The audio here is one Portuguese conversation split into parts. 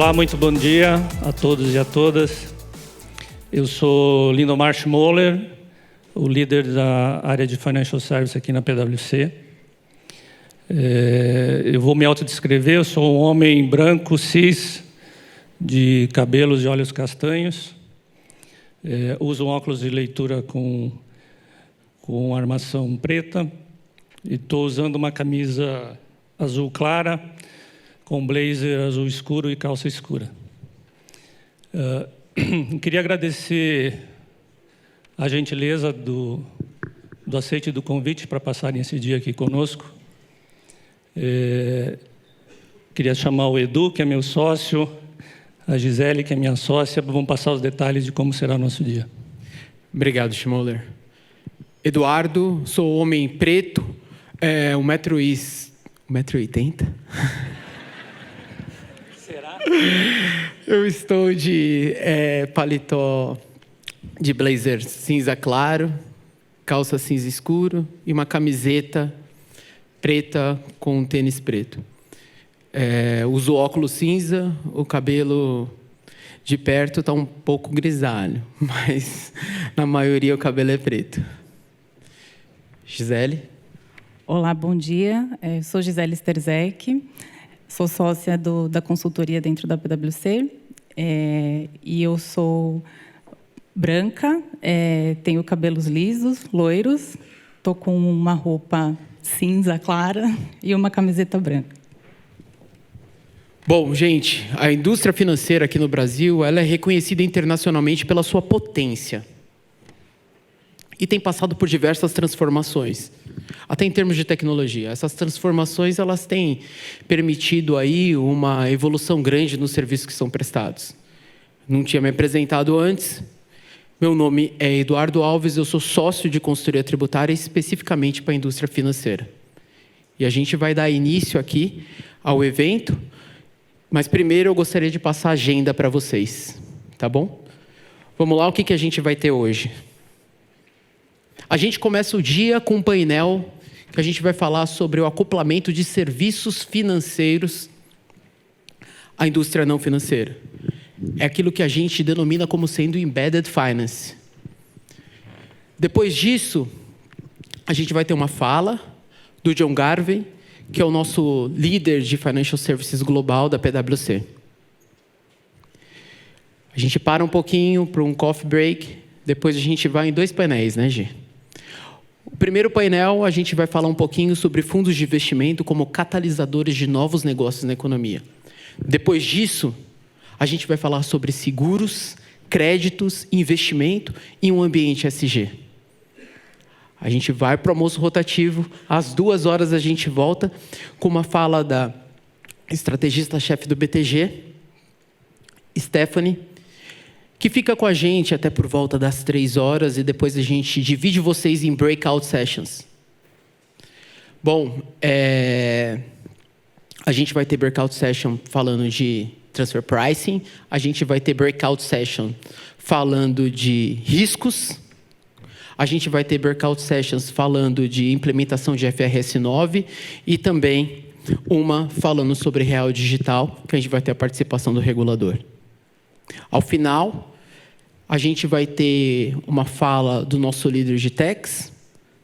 Olá, muito bom dia a todos e a todas. Eu sou Lindomar Schmoller, o líder da área de Financial Services aqui na PwC. Eu vou me autodescrever, eu sou um homem branco, cis, de cabelos e olhos castanhos. Uso um óculos de leitura com armação preta e estou usando uma camisa azul clara, com blazer azul escuro e calça escura. Queria agradecer a gentileza do aceite do convite para passarem esse dia aqui conosco. Queria chamar o Edu, que é meu sócio, a Gisele, que é minha sócia, vão passar os detalhes de como será o nosso dia. Obrigado, Schmoller. Eduardo, sou homem preto, 1,80 m. Será? Eu estou de paletó de blazer cinza claro, calça cinza escuro e uma camiseta preta com um tênis preto. Uso óculos cinza, o cabelo de perto está um pouco grisalho, mas na maioria o cabelo é preto. Gisele? Olá, bom dia. Sou Gisele Sterzek, sou sócia da consultoria dentro da PwC e eu sou branca, tenho cabelos lisos, loiros, estou com uma roupa cinza clara e uma camiseta branca. Bom, gente, a indústria financeira aqui no Brasil, ela é reconhecida internacionalmente pela sua potência e tem passado por diversas transformações, até em termos de tecnologia. Essas transformações, elas têm permitido aí uma evolução grande nos serviços que são prestados. Não tinha me apresentado antes. Meu nome é Eduardo Alves, eu sou sócio de consultoria tributária especificamente para a indústria financeira. E a gente vai dar início aqui ao evento, mas primeiro eu gostaria de passar a agenda para vocês, tá bom? Vamos lá, o que a gente vai ter hoje? A gente começa o dia com um painel que a gente vai falar sobre o acoplamento de serviços financeiros à indústria não financeira. É aquilo que a gente denomina como sendo Embedded Finance. Depois disso, a gente vai ter uma fala do John Garvey, que é o nosso líder de Financial Services global da PwC. A gente para um pouquinho para um coffee break, depois a gente vai em 2 painéis, né, Gi? O primeiro painel, a gente vai falar um pouquinho sobre fundos de investimento como catalisadores de novos negócios na economia. Depois disso, a gente vai falar sobre seguros, créditos, investimento em um ambiente ESG. A gente vai para o almoço rotativo, às 2 horas a gente volta com uma fala da estrategista-chefe do BTG, Stephanie, que fica com a gente até por volta das 3 horas e depois a gente divide vocês em breakout sessions. Bom, a gente vai ter breakout session falando de transfer pricing, a gente vai ter breakout session falando de riscos, a gente vai ter breakout sessions falando de implementação de FRS 9 e também uma falando sobre real digital, que a gente vai ter a participação do regulador. Ao final, a gente vai ter uma fala do nosso líder de techs,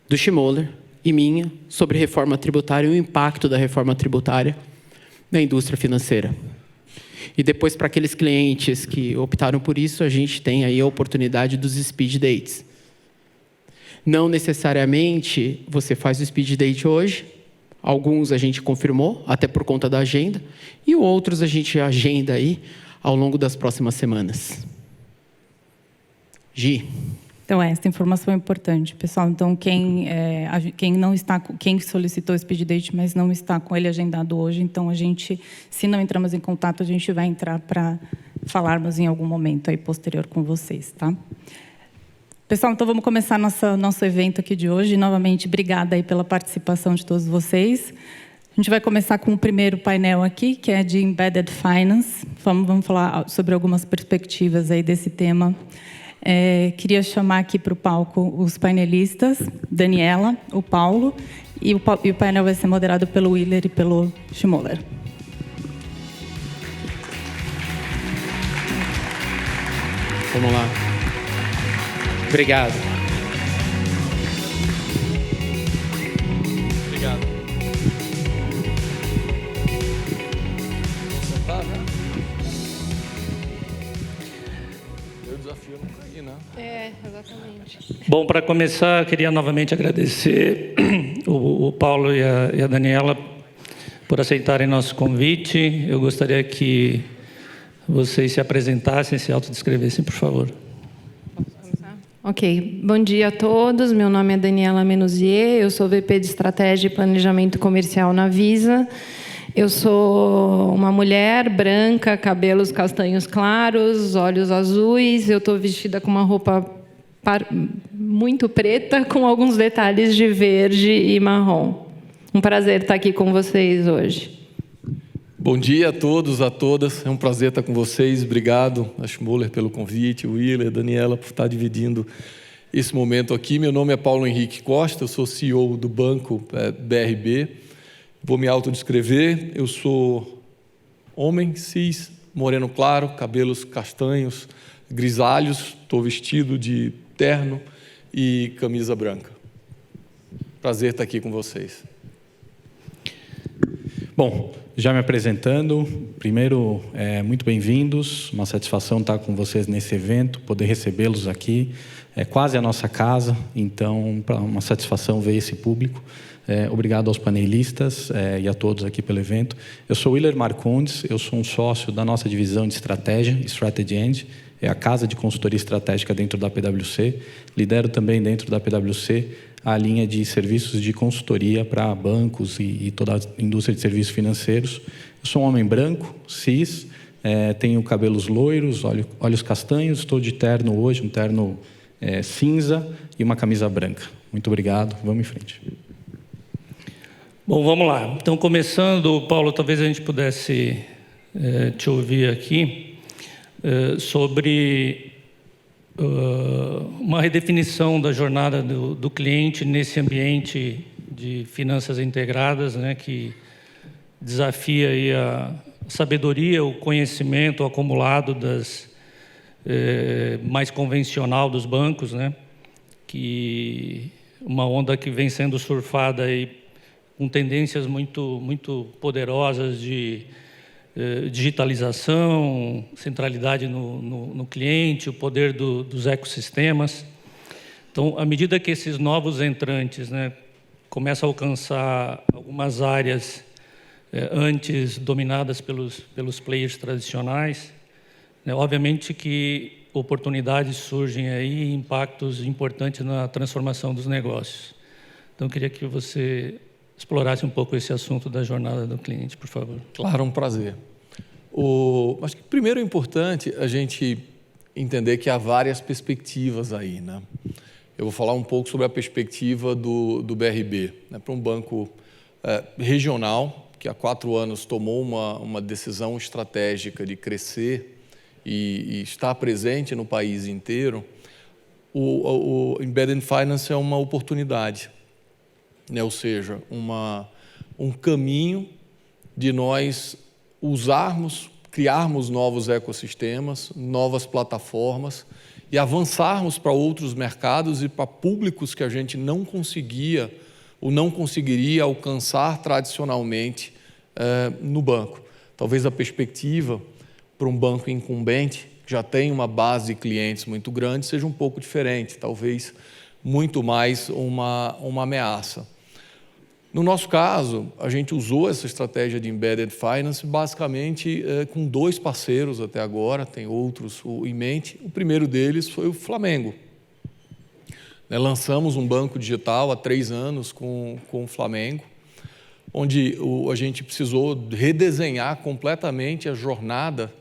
do Schmoller e minha, sobre reforma tributária e o impacto da reforma tributária na indústria financeira. E depois, para aqueles clientes que optaram por isso, a gente tem aí a oportunidade dos speed dates. Não necessariamente você faz o speed date hoje, alguns a gente confirmou, até por conta da agenda, e outros a gente agenda aí ao longo das próximas semanas. Gi. Então, essa informação é importante, pessoal. Então, quem solicitou o speed date, mas não está com ele agendado hoje, então a gente, se não entramos em contato, a gente vai entrar para falarmos em algum momento aí posterior com vocês, tá? Pessoal, então vamos começar nosso evento aqui de hoje. Novamente, obrigada aí pela participação de todos vocês. A gente vai começar com o primeiro painel aqui, que é de Embedded Finance. Vamos falar sobre algumas perspectivas aí desse tema. Queria chamar aqui para o palco os painelistas, Daniela, o Paulo, e o painel vai ser moderado pelo Willer e pelo Schmoller. Vamos lá. Obrigado. Obrigado. Sentar já? Meu desafio não cair, né? Exatamente. Bom, para começar, queria novamente agradecer o Paulo e a Daniela por aceitarem nosso convite. Eu gostaria que vocês se apresentassem, se autodescrevessem, por favor. Ok. Bom dia a todos. Meu nome é Daniela Menuzier. Eu sou VP de Estratégia e Planejamento Comercial na Visa. Eu sou uma mulher branca, cabelos castanhos claros, olhos azuis. Eu estou vestida com uma roupa muito preta, com alguns detalhes de verde e marrom. Um prazer estar aqui com vocês hoje. Bom dia a todos, a todas. É um prazer estar com vocês. Obrigado, a Schmuller, pelo convite, o Willer, a Daniela, por estar dividindo esse momento aqui. Meu nome é Paulo Henrique Costa, eu sou CEO do banco BRB. Vou me autodescrever. Eu sou homem, cis, moreno claro, cabelos castanhos, grisalhos. Estou vestido de terno e camisa branca. Prazer estar aqui com vocês. Bom, já me apresentando, primeiro, muito bem-vindos, uma satisfação estar com vocês nesse evento, poder recebê-los aqui, é quase a nossa casa, então, uma satisfação ver esse público. Obrigado aos panelistas e a todos aqui pelo evento. Eu sou Willer Marcondes, eu sou um sócio da nossa divisão de estratégia, Strategy End, é a casa de consultoria estratégica dentro da PwC, lidero também dentro da PwC a linha de serviços de consultoria para bancos e toda a indústria de serviços financeiros. Eu sou um homem branco, cis, tenho cabelos loiros, olhos castanhos, estou de terno hoje, um terno cinza e uma camisa branca. Muito obrigado, vamos em frente. Bom, vamos lá. Então, começando, Paulo, talvez a gente pudesse te ouvir aqui sobre uma redefinição da jornada do cliente nesse ambiente de finanças integradas, né, que desafia aí a sabedoria, o conhecimento acumulado mais convencional dos bancos, né, que uma onda que vem sendo surfada aí com tendências muito poderosas de digitalização, centralidade no cliente, o poder dos ecossistemas. Então, à medida que esses novos entrantes, né, começam a alcançar algumas áreas antes dominadas pelos players tradicionais, né, obviamente que oportunidades surgem aí, impactos importantes na transformação dos negócios. Então, eu queria que você explorasse um pouco esse assunto da jornada do cliente, por favor. Claro, um prazer. Acho que primeiro é importante a gente entender que há várias perspectivas aí, né? Eu vou falar um pouco sobre a perspectiva do BRB, né, para um banco regional, que há 4 anos tomou uma decisão estratégica de crescer e estar presente no país inteiro. O Embedded Finance é uma oportunidade, né? Ou seja, um caminho de nós criarmos novos ecossistemas, novas plataformas e avançarmos para outros mercados e para públicos que a gente não conseguia ou não conseguiria alcançar tradicionalmente no banco. Talvez a perspectiva para um banco incumbente, que já tem uma base de clientes muito grande, seja um pouco diferente, talvez muito mais uma ameaça. No nosso caso, a gente usou essa estratégia de Embedded Finance basicamente com 2 parceiros até agora, tem outros em mente. O primeiro deles foi o Flamengo. Lançamos um banco digital há 3 anos com o Flamengo, onde a gente precisou redesenhar completamente a jornada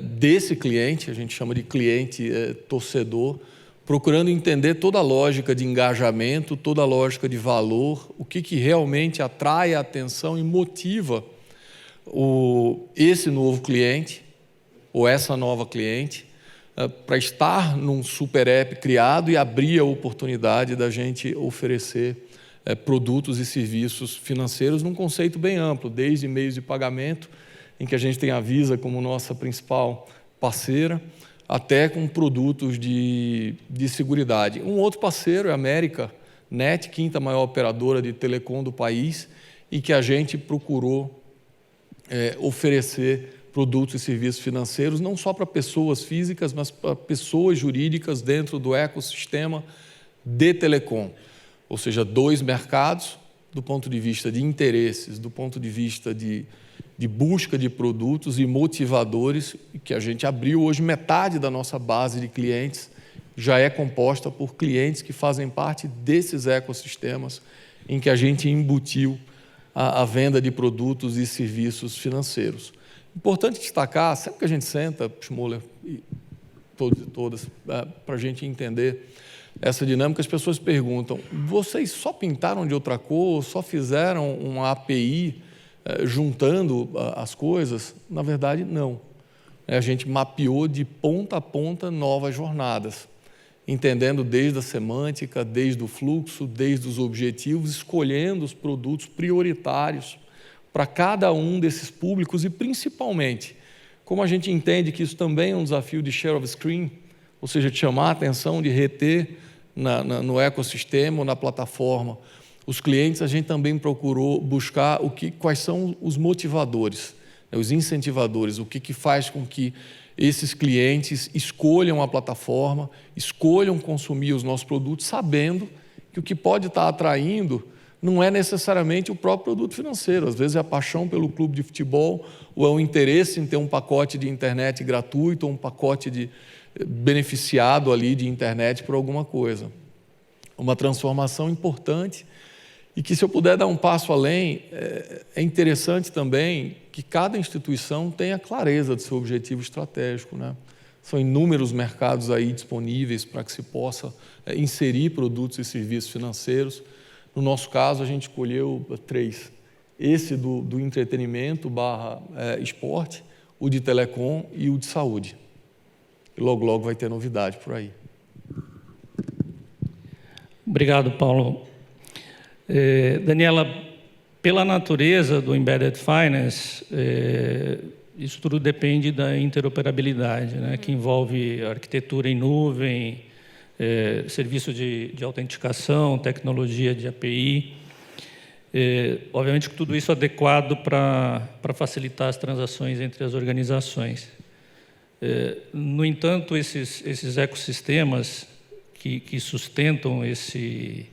desse cliente, a gente chama de cliente torcedor, procurando entender toda a lógica de engajamento, toda a lógica de valor, o que realmente atrai a atenção e motiva esse novo cliente ou essa nova cliente para estar num super app criado e abrir a oportunidade da gente oferecer produtos e serviços financeiros num conceito bem amplo, desde meios de pagamento, em que a gente tem a Visa como nossa principal parceira, até com produtos de seguridade. Um outro parceiro é a América Net, quinta maior operadora de telecom do país, e que a gente procurou oferecer produtos e serviços financeiros, não só para pessoas físicas, mas para pessoas jurídicas dentro do ecossistema de telecom. Ou seja, 2 mercados, do ponto de vista de interesses, do ponto de vista de busca de produtos e motivadores, que a gente abriu. Hoje, metade da nossa base de clientes já é composta por clientes que fazem parte desses ecossistemas em que a gente embutiu a venda de produtos e serviços financeiros. Importante destacar, sempre que a gente senta, Schmoller e todos e todas, para a gente entender essa dinâmica, as pessoas perguntam: vocês só pintaram de outra cor, só fizeram uma API juntando as coisas? Na verdade, não. A gente mapeou de ponta a ponta novas jornadas, entendendo desde a semântica, desde o fluxo, desde os objetivos, escolhendo os produtos prioritários para cada um desses públicos e, principalmente, como a gente entende que isso também é um desafio de share of screen, ou seja, de chamar a atenção, de reter no ecossistema ou na plataforma os clientes, a gente também procurou buscar quais são os motivadores, os incentivadores, o que faz com que esses clientes escolham a plataforma, escolham consumir os nossos produtos, sabendo que o que pode estar atraindo não é necessariamente o próprio produto financeiro. Às vezes é a paixão pelo clube de futebol, ou é o interesse em ter um pacote de internet gratuito, ou um pacote beneficiado ali de internet por alguma coisa. Uma transformação importante, e que, se eu puder dar um passo além, é interessante também que cada instituição tenha clareza do seu objetivo estratégico, né? São inúmeros mercados aí disponíveis para que se possa inserir produtos e serviços financeiros. No nosso caso, a gente escolheu 3. Esse do entretenimento / esporte, o de telecom e o de saúde. E logo, logo vai ter novidade por aí. Obrigado, Paulo. Daniela, pela natureza do Embedded Finance, isso tudo depende da interoperabilidade, né, que envolve arquitetura em nuvem, serviço de autenticação, tecnologia de API. Obviamente que tudo isso é adequado para facilitar as transações entre as organizações. No entanto, esses ecossistemas que sustentam esses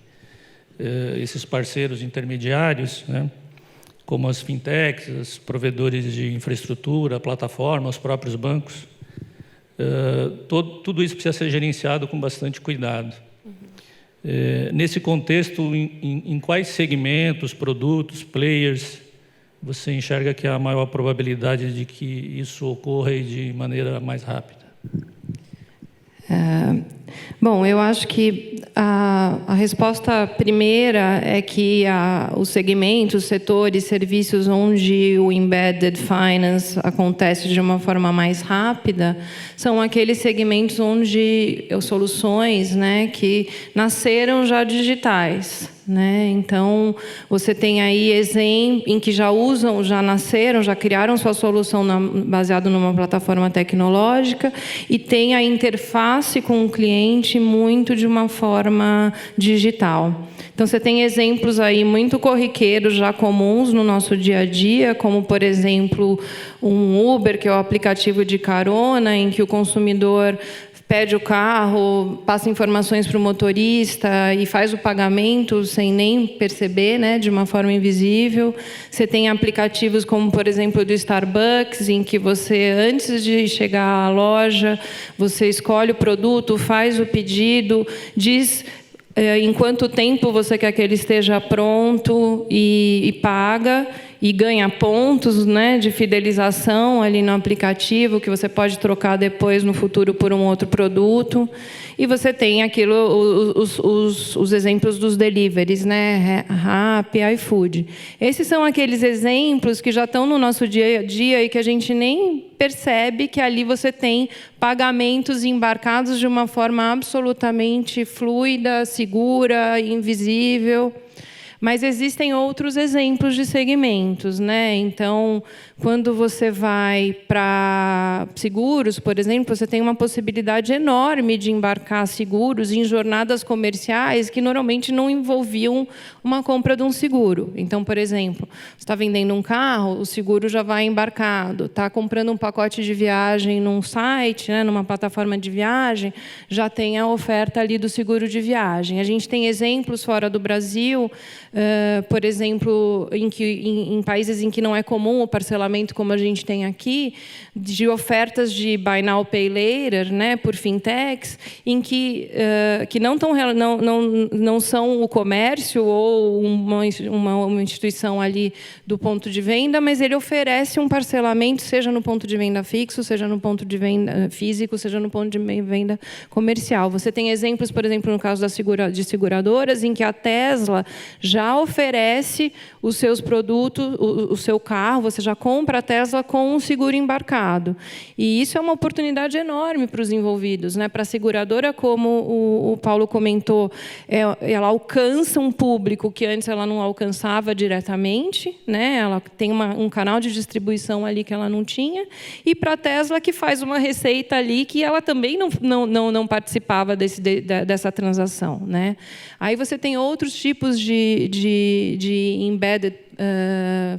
parceiros intermediários, né, como as fintechs, os provedores de infraestrutura, plataforma, os próprios bancos, tudo isso precisa ser gerenciado com bastante cuidado. Nesse contexto, em quais segmentos, produtos, players, você enxerga que há a maior probabilidade de que isso ocorra e de maneira mais rápida? Bom, eu acho que a resposta primeira é que os segmentos, setores, serviços onde o Embedded Finance acontece de uma forma mais rápida são aqueles segmentos onde soluções, né, que nasceram já digitais, né? Então, você tem aí exemplos em que já nasceram, já criaram sua solução baseado numa plataforma tecnológica e tem a interface com o cliente muito de uma forma digital. Então, você tem exemplos aí muito corriqueiros, já comuns no nosso dia a dia, como, por exemplo, um Uber, que é o aplicativo de carona, em que o consumidor pede o carro, passa informações para o motorista e faz o pagamento sem nem perceber, né, de uma forma invisível. Você tem aplicativos como, por exemplo, do Starbucks, em que você, antes de chegar à loja, você escolhe o produto, faz o pedido, diz em quanto tempo você quer que ele esteja pronto e paga, e ganha pontos, né, de fidelização ali no aplicativo, que você pode trocar depois no futuro por um outro produto. E você tem os exemplos dos deliveries, né, Rappi, iFood. Esses são aqueles exemplos que já estão no nosso dia a dia e que a gente nem percebe que ali você tem pagamentos embarcados de uma forma absolutamente fluida, segura, invisível. Mas existem outros exemplos de segmentos, né? Então, quando você vai para seguros, por exemplo, você tem uma possibilidade enorme de embarcar seguros em jornadas comerciais que normalmente não envolviam uma compra de um seguro. Então, por exemplo, você está vendendo um carro, o seguro já vai embarcado. Está comprando um pacote de viagem num site, né, numa plataforma de viagem, já tem a oferta ali do seguro de viagem. A gente tem exemplos fora do Brasil, por exemplo, em países em que não é comum o parcelamento como a gente tem aqui, de ofertas de Buy Now, Pay Later, né, por fintechs, em que não são o comércio ou uma instituição ali do ponto de venda, mas ele oferece um parcelamento, seja no ponto de venda fixo, seja no ponto de venda físico, seja no ponto de venda comercial. Você tem exemplos, por exemplo, no caso de seguradoras, em que a Tesla já oferece os seus produtos, o seu carro, você já compra a Tesla com um seguro embarcado. E isso é uma oportunidade enorme para os envolvidos, né? Para a seguradora, como o Paulo comentou, ela alcança um público que antes ela não alcançava diretamente, né? Ela tem um canal de distribuição ali que ela não tinha, e para a Tesla, que faz uma receita ali que ela também não participava dessa transação, né? Aí você tem outros tipos de embedded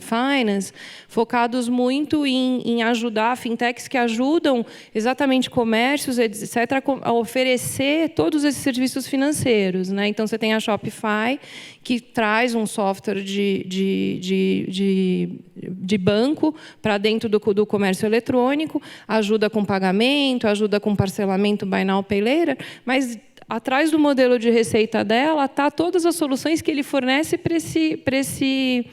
finance, focados muito em ajudar fintechs que ajudam exatamente comércios, etc., a oferecer todos esses serviços financeiros, né? Então, você tem a Shopify, que traz um software de banco para dentro do comércio eletrônico, ajuda com pagamento, ajuda com parcelamento Buy Now, Pay Later, mas atrás do modelo de receita dela está todas as soluções que ele fornece para esse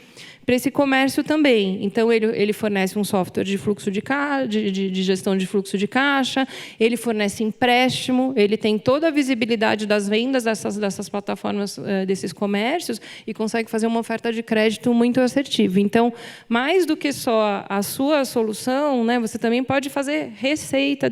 comércio também. Então, ele fornece um software de fluxo de gestão de fluxo de caixa, ele fornece empréstimo, ele tem toda a visibilidade das vendas dessas plataformas, desses comércios, e consegue fazer uma oferta de crédito muito assertiva. Então, mais do que só a sua solução, né, você também pode fazer receita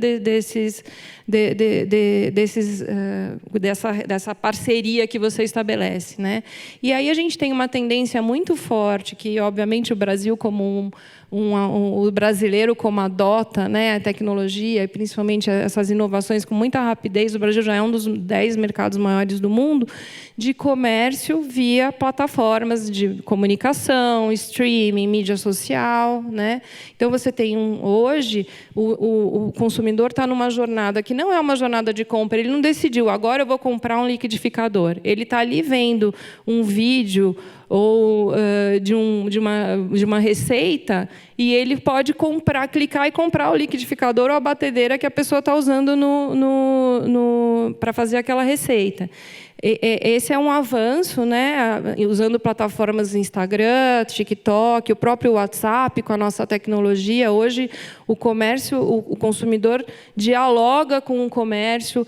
dessa parceria que você estabelece, né? E aí a gente tem uma tendência muito forte que, obviamente, o Brasil como o brasileiro como adota, né, a tecnologia e principalmente essas inovações com muita rapidez. O Brasil já é um dos 10 mercados maiores do mundo de comércio via plataformas de comunicação, streaming, mídia social, né? Então você tem hoje o consumidor está numa jornada que não é uma jornada de compra. Ele não decidiu agora eu vou comprar um liquidificador. Ele está ali vendo um vídeo ou de uma receita, e ele pode clicar e comprar o liquidificador ou a batedeira que a pessoa está usando para fazer aquela receita. Esse é um avanço, né? Usando plataformas Instagram, TikTok, o próprio WhatsApp com a nossa tecnologia. Hoje, o consumidor dialoga com o comércio,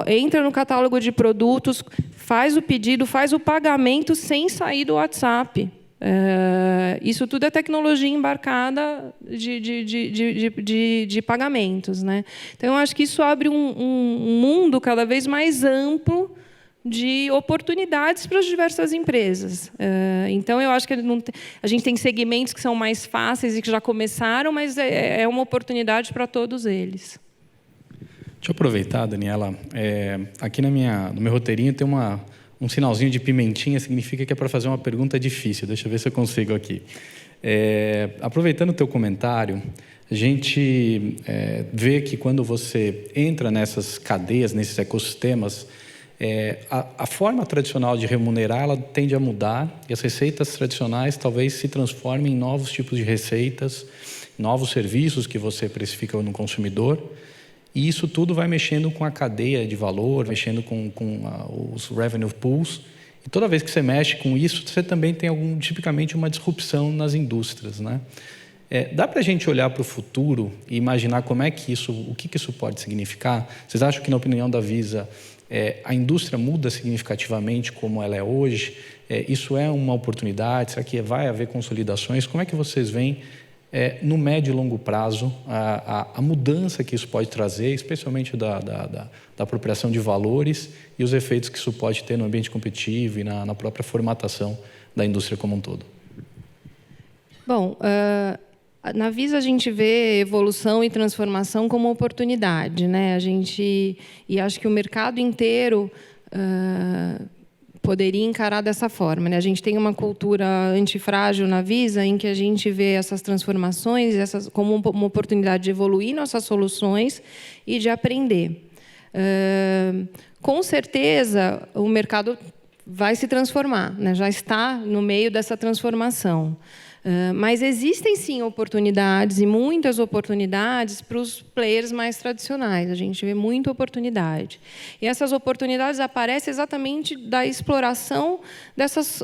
entra no catálogo de produtos, faz o pedido, faz o pagamento sem sair do WhatsApp. Isso tudo é tecnologia embarcada de pagamentos, né? Então, eu acho que isso abre um mundo cada vez mais amplo de oportunidades para as diversas empresas. Então, eu acho que a gente tem segmentos que são mais fáceis e que já começaram, mas é uma oportunidade para todos eles. Deixa eu aproveitar, Daniela. Aqui no meu roteirinho tem um sinalzinho de pimentinha, significa que é para fazer uma pergunta difícil. Deixa eu ver se eu consigo aqui. Aproveitando o teu comentário, a gente vê que quando você entra nessas cadeias, nesses ecossistemas, a forma tradicional de remunerar ela tende a mudar, e as receitas tradicionais talvez se transformem em novos tipos de receitas, novos serviços que você precifica no consumidor. E isso tudo vai mexendo com a cadeia de valor, mexendo com os revenue pools. E toda vez que você mexe com isso, você também tem tipicamente uma disrupção nas indústrias, né? Dá para a gente olhar para o futuro e imaginar o que isso pode significar? Vocês acham que, na opinião da Visa, a indústria muda significativamente como ela é hoje? Isso é uma oportunidade? Será que vai haver consolidações? Como é que vocês veem no médio e longo prazo, a mudança que isso pode trazer, especialmente da apropriação de valores e os efeitos que isso pode ter no ambiente competitivo e na própria formatação da indústria como um todo. Bom, na Visa a gente vê evolução e transformação como oportunidade, né? E acho que o mercado inteiro poderia encarar dessa forma, né? A gente tem uma cultura antifrágil na Visa, em que a gente vê essas transformações como uma oportunidade de evoluir nossas soluções e de aprender. Com certeza, o mercado vai se transformar, né? Já está no meio dessa transformação. Mas existem, sim, oportunidades, e muitas oportunidades, para os players mais tradicionais. A gente vê muita oportunidade. E essas oportunidades aparecem exatamente da exploração dessas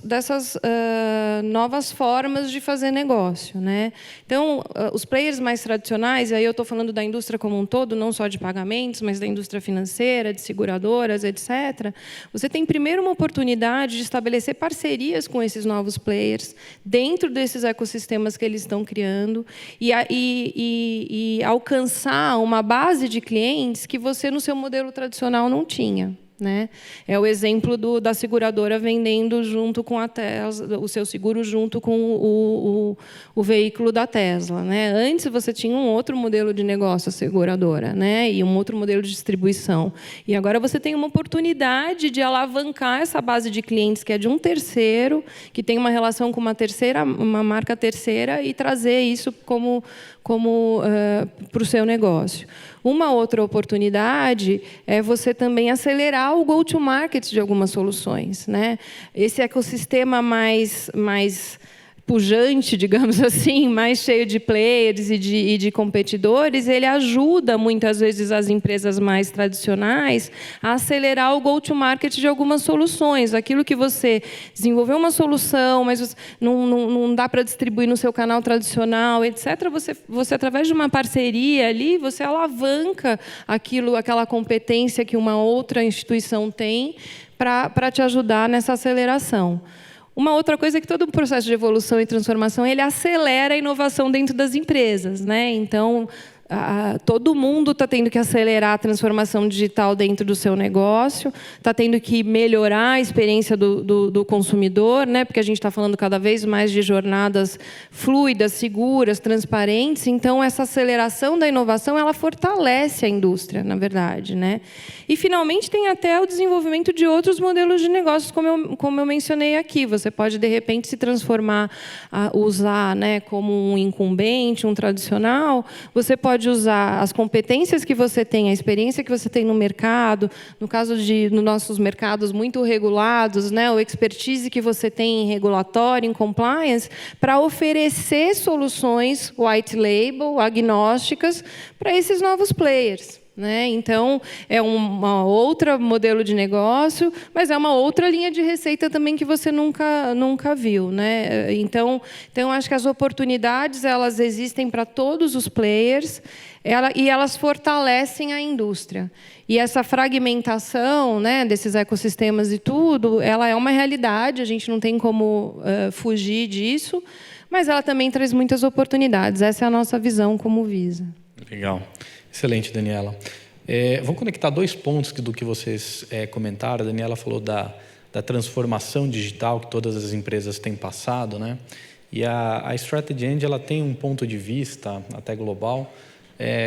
novas formas de fazer negócio, né? Então, os players mais tradicionais, aí eu estou falando da indústria como um todo, não só de pagamentos, mas da indústria financeira, de seguradoras, etc. Você tem, primeiro, uma oportunidade de estabelecer parcerias com esses novos players, dentro desses ecossistemas que eles estão criando, e alcançar uma base de clientes que você, no seu modelo tradicional, não tinha, né? É o exemplo da seguradora vendendo junto com a Tesla, o seu seguro junto com o veículo da Tesla, né? Antes você tinha um outro modelo de negócio, a seguradora, né? E um outro modelo de distribuição. E agora você tem uma oportunidade de alavancar essa base de clientes que é de um terceiro, que tem uma relação com uma marca terceira, e trazer isso como para o seu negócio. Uma outra oportunidade é você também acelerar o go-to-market de algumas soluções, né? Esse ecossistema mais pujante, digamos assim, mais cheio de players e de competidores, ele ajuda, muitas vezes, as empresas mais tradicionais a acelerar o go-to-market de algumas soluções. Aquilo que você desenvolveu uma solução, mas não dá para distribuir no seu canal tradicional, etc., você, através de uma parceria ali, você alavanca aquela competência que uma outra instituição tem para te ajudar nessa aceleração. Uma outra coisa é que todo o processo de evolução e transformação, ele acelera a inovação dentro das empresas, né? Então, todo mundo está tendo que acelerar a transformação digital dentro do seu negócio, está tendo que melhorar a experiência do consumidor, né? Porque a gente está falando cada vez mais de jornadas fluidas, seguras, transparentes. Então, essa aceleração da inovação, ela fortalece a indústria, na verdade, né? E, finalmente, tem até o desenvolvimento de outros modelos de negócios, como eu mencionei aqui. Você pode, de repente, se transformar, usar, né, como um incumbente, um tradicional. Você pode usar as competências que você tem, a experiência que você tem no mercado, no caso nos nossos mercados muito regulados, né, o expertise que você tem em regulatório, em compliance, para oferecer soluções white label, agnósticas, para esses novos players, né? Então, é uma outra modelo de negócio, mas é uma outra linha de receita também que você nunca viu, né? Então, acho que as oportunidades, elas existem para todos os players, e elas fortalecem a indústria. E essa fragmentação, né, desses ecossistemas e tudo, ela é uma realidade, a gente não tem como fugir disso, mas ela também traz muitas oportunidades. Essa é a nossa visão como Visa. Legal. Excelente, Daniela. Vou conectar dois pontos do que vocês comentaram. A Daniela falou da transformação digital que todas as empresas têm passado, né? E a Strategy End, ela tem um ponto de vista até global,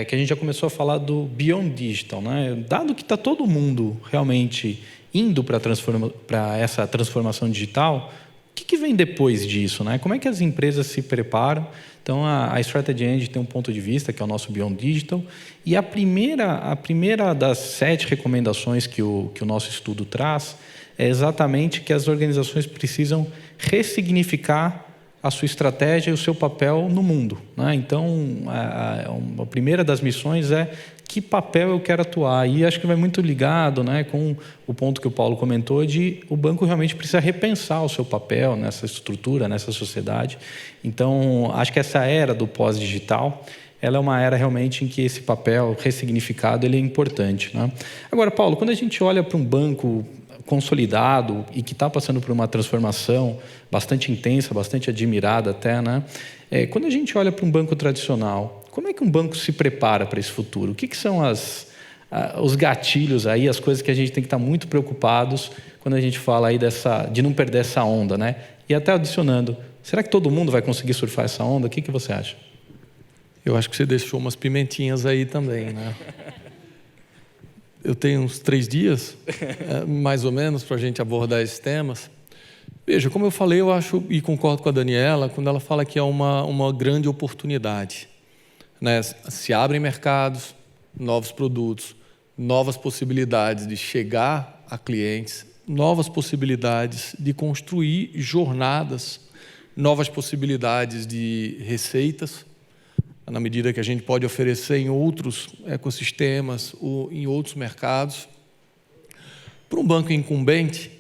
que a gente já começou a falar do Beyond Digital, né? Dado que está todo mundo realmente indo para essa transformação digital, o que vem depois disso, né? Como é que as empresas se preparam? Então, a Strategy End tem um ponto de vista, que é o nosso Beyond Digital, e a primeira das 7 recomendações que o nosso estudo traz é exatamente que as organizações precisam ressignificar a sua estratégia e o seu papel no mundo, né? Então, a primeira das missões é que papel eu quero atuar. E acho que vai muito ligado, né, com o ponto que o Paulo comentou de o banco realmente precisa repensar o seu papel nessa estrutura, nessa sociedade. Então, acho que essa era do pós-digital, ela é uma era realmente em que esse papel ressignificado ele é importante, né? Agora, Paulo, quando a gente olha para um banco consolidado e que está passando por uma transformação bastante intensa, bastante admirada até, né? Quando a gente olha para um banco tradicional, como é que um banco se prepara para esse futuro? O que são os gatilhos aí, as coisas que a gente tem que estar muito preocupados quando a gente fala aí de não perder essa onda, né? E até adicionando, será que todo mundo vai conseguir surfar essa onda? O que você acha? Eu acho que você deixou umas pimentinhas aí também, né? Eu tenho uns 3 dias, mais ou menos, para a gente abordar esses temas. Veja, como eu falei, eu acho, e concordo com a Daniela, quando ela fala que é uma grande oportunidade, né? Se abrem mercados, novos produtos, novas possibilidades de chegar a clientes, novas possibilidades de construir jornadas, novas possibilidades de receitas, na medida que a gente pode oferecer em outros ecossistemas ou em outros mercados. Para um banco incumbente,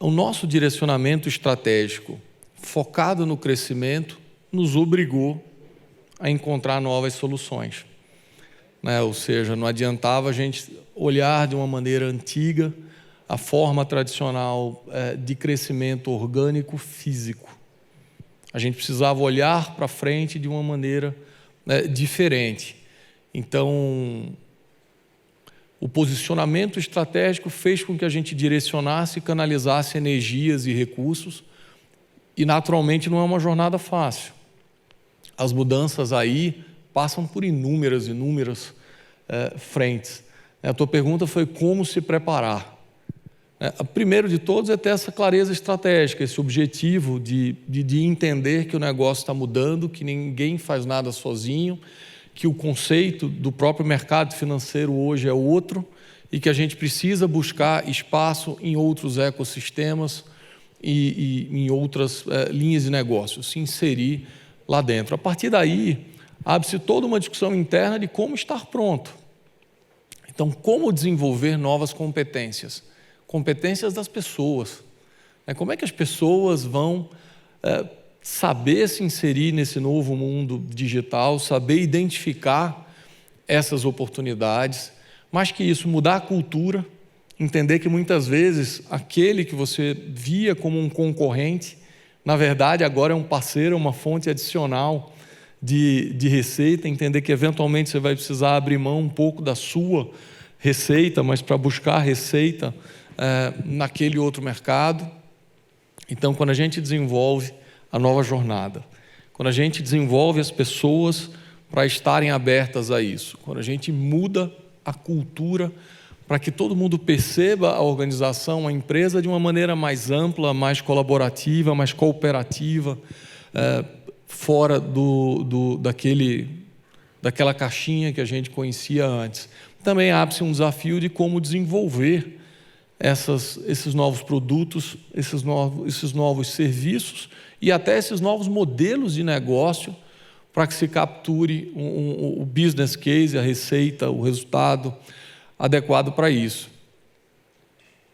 o nosso direcionamento estratégico, focado no crescimento, nos obrigou a encontrar novas soluções, né? Ou seja, não adiantava a gente olhar de uma maneira antiga a forma tradicional de crescimento orgânico físico. A gente precisava olhar para frente de uma maneira diferente. Então, o posicionamento estratégico fez com que a gente direcionasse e canalizasse energias e recursos, e naturalmente não é uma jornada fácil. As mudanças aí passam por inúmeras frentes. A tua pergunta foi como se preparar. Primeiro de todos é ter essa clareza estratégica, esse objetivo de entender que o negócio está mudando, que ninguém faz nada sozinho, que o conceito do próprio mercado financeiro hoje é outro e que a gente precisa buscar espaço em outros ecossistemas e em outras linhas de negócio, se inserir lá dentro. A partir daí, abre-se toda uma discussão interna de como estar pronto. Então, como desenvolver novas competências? Competências das pessoas. Como é que as pessoas vão saber se inserir nesse novo mundo digital, saber identificar essas oportunidades, mais que isso, mudar a cultura, entender que muitas vezes aquele que você via como um concorrente, na verdade agora é um parceiro, uma fonte adicional de receita, entender que eventualmente você vai precisar abrir mão um pouco da sua receita, mas para buscar receita naquele outro mercado. Então, quando a gente desenvolve a nova jornada, quando a gente desenvolve as pessoas para estarem abertas a isso, quando a gente muda a cultura para que todo mundo perceba a organização, a empresa de uma maneira mais ampla, mais colaborativa, mais cooperativa, fora daquela caixinha que a gente conhecia antes. Também abre-se um desafio de como desenvolver esses novos produtos, esses novos serviços e até esses novos modelos de negócio para que se capture o business case, a receita, o resultado adequado para isso.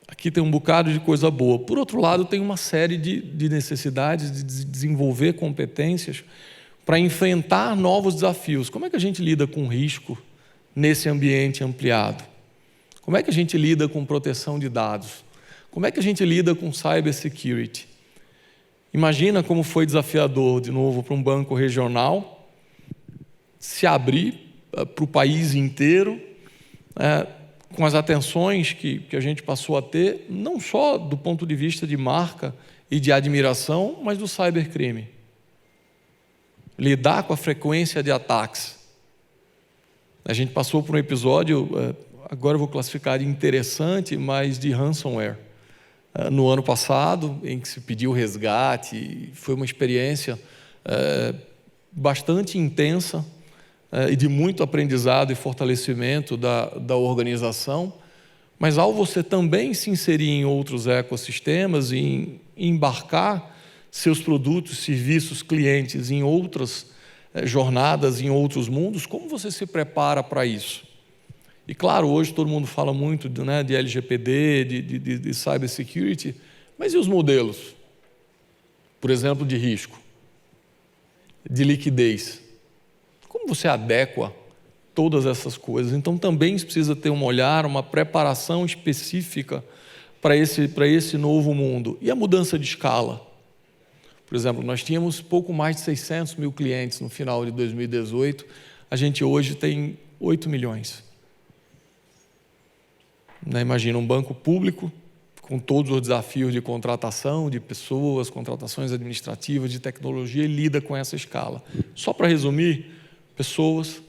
Aqui tem um bocado de coisa boa. Por outro lado, tem uma série de necessidades de desenvolver competências para enfrentar novos desafios. Como é que a gente lida com risco nesse ambiente ampliado? Como é que a gente lida com proteção de dados? Como é que a gente lida com cybersecurity? Imagina como foi desafiador, de novo, para um banco regional se abrir para o país inteiro, com as atenções que a gente passou a ter, não só do ponto de vista de marca e de admiração, mas do cybercrime. Lidar com a frequência de ataques. A gente passou por um episódio, agora eu vou classificar de interessante, mas de ransomware. No ano passado, em que se pediu resgate, foi uma experiência bastante intensa e de muito aprendizado e fortalecimento da organização, mas ao você também se inserir em outros ecossistemas e embarcar seus produtos, serviços, clientes em outras jornadas, em outros mundos, como você se prepara para isso? E claro, hoje todo mundo fala muito de LGPD, de cybersecurity, mas e os modelos? Por exemplo, de risco, de liquidez. Como como você adequa todas essas coisas? Então, também precisa ter um olhar, uma preparação específica para esse novo mundo. E a mudança de escala? Por exemplo, nós tínhamos pouco mais de 600 mil clientes no final de 2018, a gente hoje tem 8 milhões. Imagina um banco público com todos os desafios de contratação, de pessoas, contratações administrativas, de tecnologia, e lida com essa escala. Só para resumir, pessoas,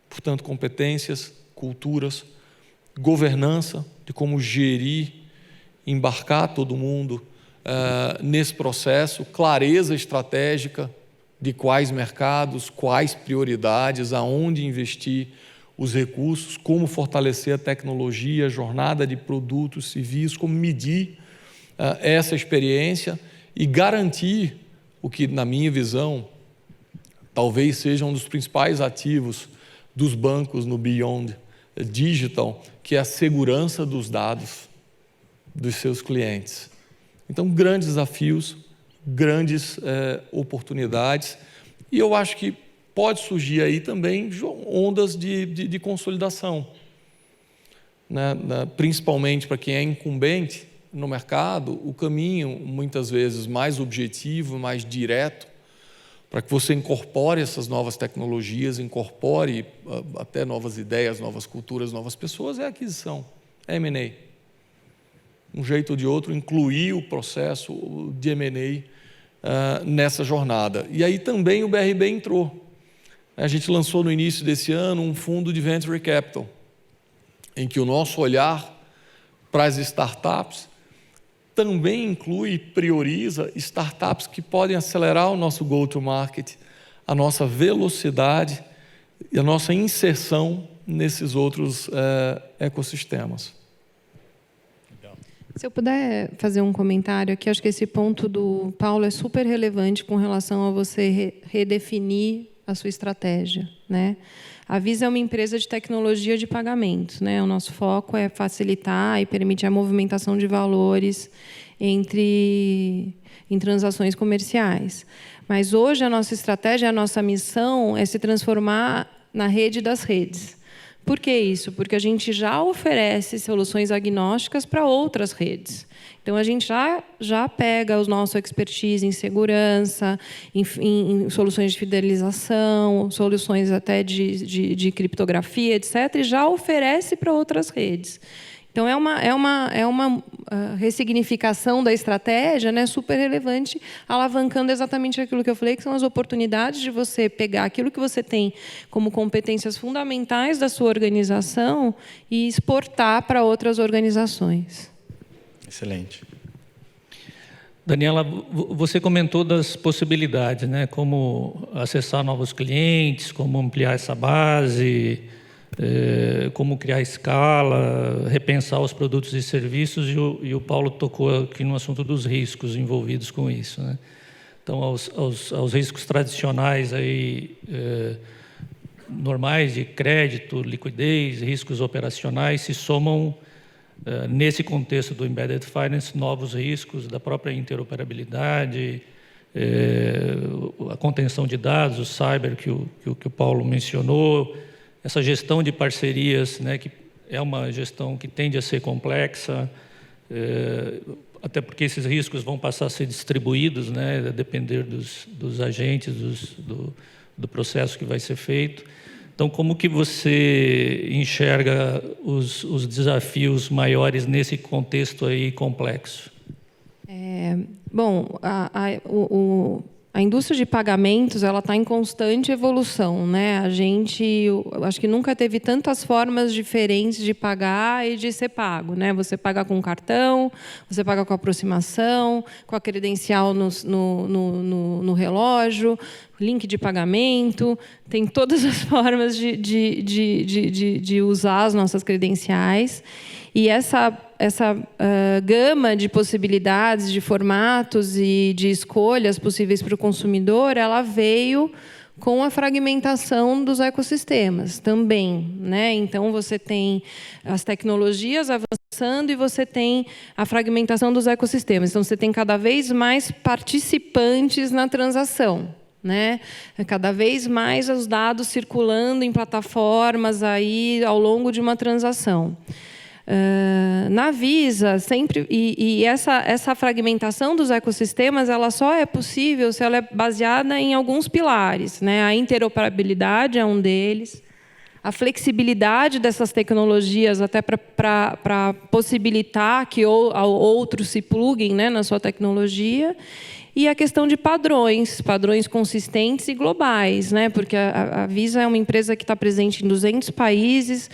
portanto, competências, culturas, governança, de como gerir, embarcar todo mundo nesse processo, clareza estratégica de quais mercados, quais prioridades, aonde investir os recursos, como fortalecer a tecnologia, a jornada de produtos, serviços, como medir essa experiência e garantir o que, na minha visão, talvez seja um dos principais ativos dos bancos no Beyond Digital, que é a segurança dos dados dos seus clientes. Então, grandes desafios, grandes oportunidades, e eu acho que pode surgir aí também ondas de consolidação, né? Principalmente para quem é incumbente no mercado, o caminho, muitas vezes, mais objetivo, mais direto, para que você incorpore essas novas tecnologias, incorpore até novas ideias, novas culturas, novas pessoas, é a aquisição, é M&A. Um jeito ou de outro, incluir o processo de M&A nessa jornada. E aí também o BRB entrou. A gente lançou no início desse ano um fundo de Venture Capital, em que o nosso olhar para as startups também inclui e prioriza startups que podem acelerar o nosso go-to-market, a nossa velocidade e a nossa inserção nesses outros ecossistemas. Se eu puder fazer um comentário aqui, acho que esse ponto do Paulo é super relevante com relação a você redefinir a sua estratégia, né? A Visa é uma empresa de tecnologia de pagamentos, né? O nosso foco é facilitar e permitir a movimentação de valores em transações comerciais. Mas hoje a nossa estratégia, a nossa missão é se transformar na rede das redes. Por que isso? Porque a gente já oferece soluções agnósticas para outras redes. Então, a gente já pega o nosso expertise em segurança, em soluções de fidelização, soluções até de criptografia, etc., e já oferece para outras redes. Então, é uma ressignificação da estratégia, né, super relevante, alavancando exatamente aquilo que eu falei, que são as oportunidades de você pegar aquilo que você tem como competências fundamentais da sua organização e exportar para outras organizações. Excelente. Daniela, você comentou das possibilidades, né? Como acessar novos clientes, como ampliar essa base, como criar escala, repensar os produtos e serviços, e o Paulo tocou aqui no assunto dos riscos envolvidos com isso, né? Então, aos riscos tradicionais aí, normais de crédito, liquidez, riscos operacionais, se somam, nesse contexto do Embedded Finance, novos riscos da própria interoperabilidade, a contenção de dados, o cyber que o Paulo mencionou, essa gestão de parcerias, né, que é uma gestão que tende a ser complexa, até porque esses riscos vão passar a ser distribuídos, né, a depender dos agentes, do processo que vai ser feito. Então, como que você enxerga os desafios maiores nesse contexto aí complexo? Bom, a indústria de pagamentos ela está em constante evolução, né? Eu acho que nunca teve tantas formas diferentes de pagar e de ser pago, né? Você paga com cartão, você paga com aproximação, com a credencial no relógio, link de pagamento, tem todas as formas de usar as nossas credenciais. E essa gama de possibilidades, de formatos e de escolhas possíveis para o consumidor, ela veio com a fragmentação dos ecossistemas também, né? Então, você tem as tecnologias avançando e você tem a fragmentação dos ecossistemas. Então, você tem cada vez mais participantes na transação, né? Cada vez mais os dados circulando em plataformas aí ao longo de uma transação. Na Visa, sempre essa fragmentação dos ecossistemas, ela só é possível se ela é baseada em alguns pilares, né? A interoperabilidade é um deles, a flexibilidade dessas tecnologias até para possibilitar que outros se pluguem, né, na sua tecnologia, e a questão de padrões consistentes e globais, né? Porque a Visa é uma empresa que está presente em 200 países,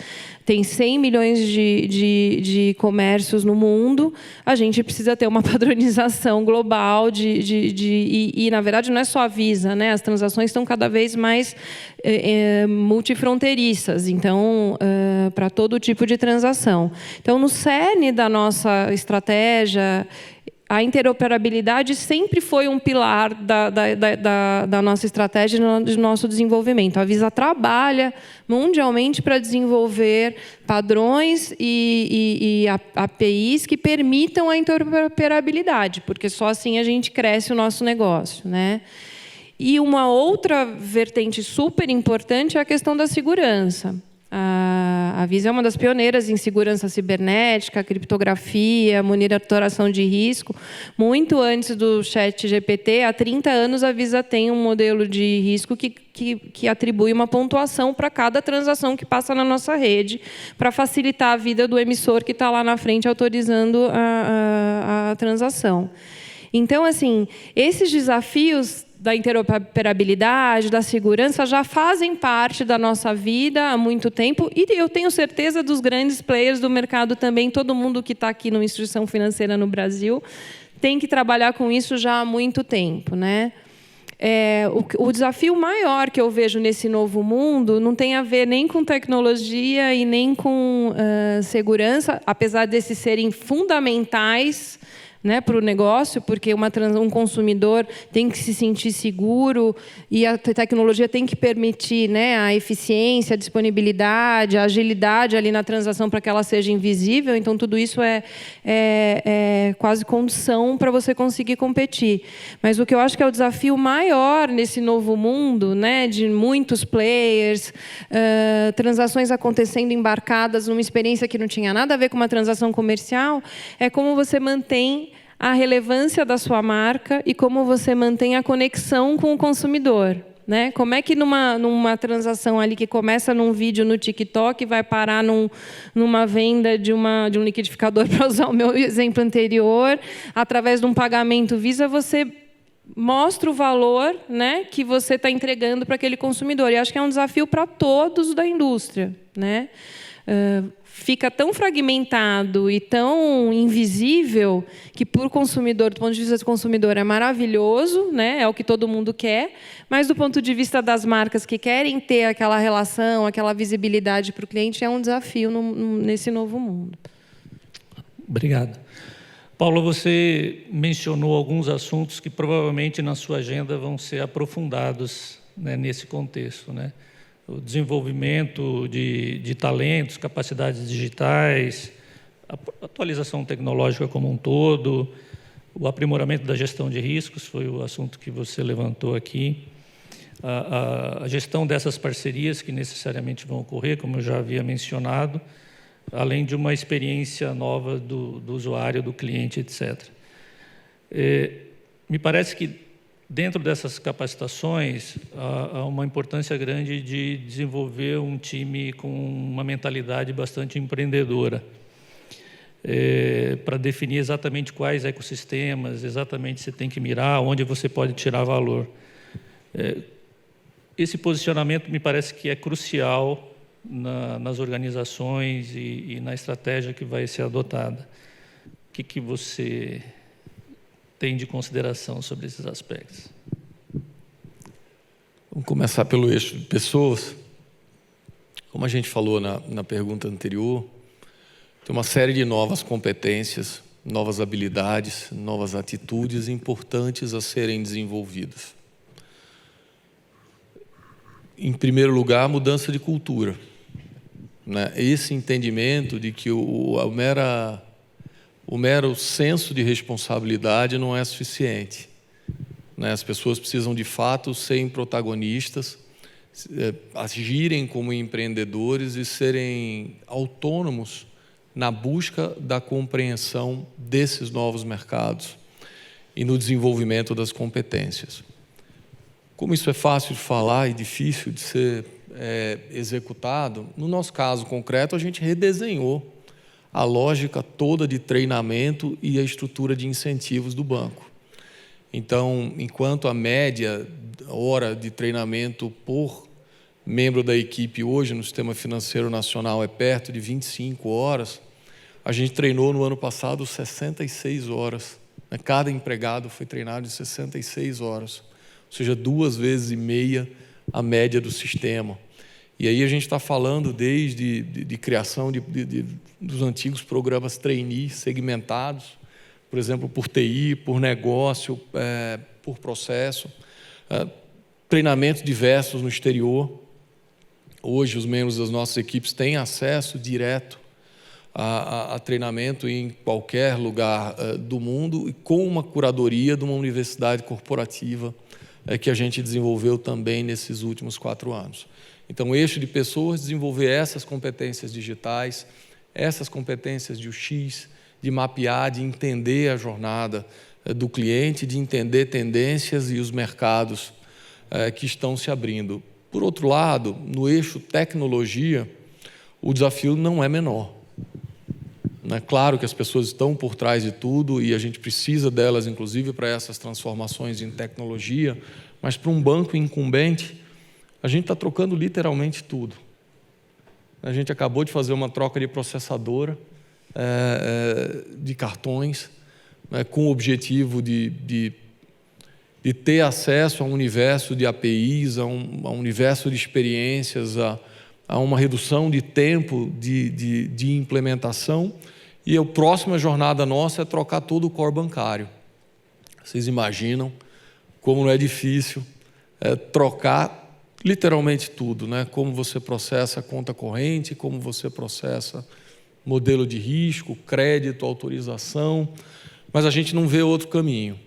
tem 100 milhões de comércios no mundo. A gente precisa ter uma padronização global e, na verdade, não é só a Visa, né? As transações estão cada vez mais multifronteiriças, então, para todo tipo de transação. Então, no cerne da nossa estratégia, a interoperabilidade sempre foi um pilar da nossa estratégia e do nosso desenvolvimento. A Visa trabalha mundialmente para desenvolver padrões e APIs que permitam a interoperabilidade, porque só assim a gente cresce o nosso negócio, né? E uma outra vertente super importante é a questão da segurança. A Visa é uma das pioneiras em segurança cibernética, criptografia, monitoração de risco. Muito antes do ChatGPT, há 30 anos, a Visa tem um modelo de risco que atribui uma pontuação para cada transação que passa na nossa rede, para facilitar a vida do emissor que está lá na frente autorizando a transação. Então, assim, esses desafios da interoperabilidade, da segurança, já fazem parte da nossa vida há muito tempo, e eu tenho certeza dos grandes players do mercado também. Todo mundo que está aqui numa instituição financeira no Brasil tem que trabalhar com isso já há muito tempo, né? O desafio maior que eu vejo nesse novo mundo não tem a ver nem com tecnologia e nem com segurança, apesar desses serem fundamentais, né, para o negócio, porque um consumidor tem que se sentir seguro e a tecnologia tem que permitir, né, a eficiência, a disponibilidade, a agilidade ali na transação para que ela seja invisível. Então, tudo isso é quase condição para você conseguir competir. Mas o que eu acho que é o desafio maior nesse novo mundo, né, de muitos players, transações acontecendo embarcadas numa experiência que não tinha nada a ver com uma transação comercial, é como você mantém a relevância da sua marca e como você mantém a conexão com o consumidor, né? Como é que numa transação ali que começa num vídeo no TikTok vai parar numa venda de um liquidificador, para usar o meu exemplo anterior, através de um pagamento Visa, você mostra o valor, né, que você está entregando para aquele consumidor. E acho que é um desafio para todos da indústria, né? Fica tão fragmentado e tão invisível que, por consumidor, do ponto de vista do consumidor, é maravilhoso, né? É o que todo mundo quer, mas do ponto de vista das marcas que querem ter aquela relação, aquela visibilidade para o cliente, é um desafio nesse novo mundo. Obrigado. Paulo, você mencionou alguns assuntos que provavelmente na sua agenda vão ser aprofundados, né, nesse contexto, né? O desenvolvimento de talentos, capacidades digitais, a atualização tecnológica como um todo, o aprimoramento da gestão de riscos, foi o assunto que você levantou aqui, a gestão dessas parcerias que necessariamente vão ocorrer, como eu já havia mencionado, além de uma experiência nova do usuário, do cliente, etc. Me parece que, dentro dessas capacitações, há uma importância grande de desenvolver um time com uma mentalidade bastante empreendedora, para definir exatamente quais ecossistemas, exatamente você tem que mirar, onde você pode tirar valor. Esse posicionamento me parece que é crucial nas organizações e na estratégia que vai ser adotada. O que você tem de consideração sobre esses aspectos? Vamos começar pelo eixo de pessoas. Como a gente falou na pergunta anterior, tem uma série de novas competências, novas habilidades, novas atitudes importantes a serem desenvolvidas. Em primeiro lugar, a mudança de cultura, né? Esse entendimento de que o mero senso de responsabilidade não é suficiente. né? As pessoas precisam, de fato, serem protagonistas, agirem como empreendedores e serem autônomos na busca da compreensão desses novos mercados e no desenvolvimento das competências. Como isso é fácil de falar e difícil de ser executado, no nosso caso concreto, a gente redesenhou a lógica toda de treinamento e a estrutura de incentivos do banco. Então, enquanto a média hora de treinamento por membro da equipe hoje no Sistema Financeiro Nacional é perto de 25 horas, a gente treinou no ano passado 66 horas. Cada empregado foi treinado de 66 horas, ou seja, 2,5 vezes a média do sistema. E aí a gente está falando desde de criação dos antigos programas trainee segmentados, por exemplo, por TI, por negócio, por processo, treinamentos diversos no exterior. Hoje, os membros das nossas equipes têm acesso direto a treinamento em qualquer lugar do mundo e com uma curadoria de uma universidade corporativa que a gente desenvolveu também nesses últimos 4 anos. Então, o eixo de pessoas, desenvolver essas competências digitais, essas competências de UX, de mapear, de entender a jornada do cliente, de entender tendências e os mercados que estão se abrindo. Por outro lado, no eixo tecnologia, o desafio não é menor. É claro que as pessoas estão por trás de tudo e a gente precisa delas, inclusive, para essas transformações em tecnologia, mas para um banco incumbente, a gente está trocando literalmente tudo. A gente acabou de fazer uma troca de processadora, de cartões, com o objetivo de ter acesso a um universo de APIs, a um universo de experiências, a uma redução de tempo de implementação. E a próxima jornada nossa é trocar todo o core bancário. Vocês imaginam como não é difícil trocar literalmente tudo, né? Como você processa a conta corrente, como você processa modelo de risco, crédito, autorização, mas a gente não vê outro caminho.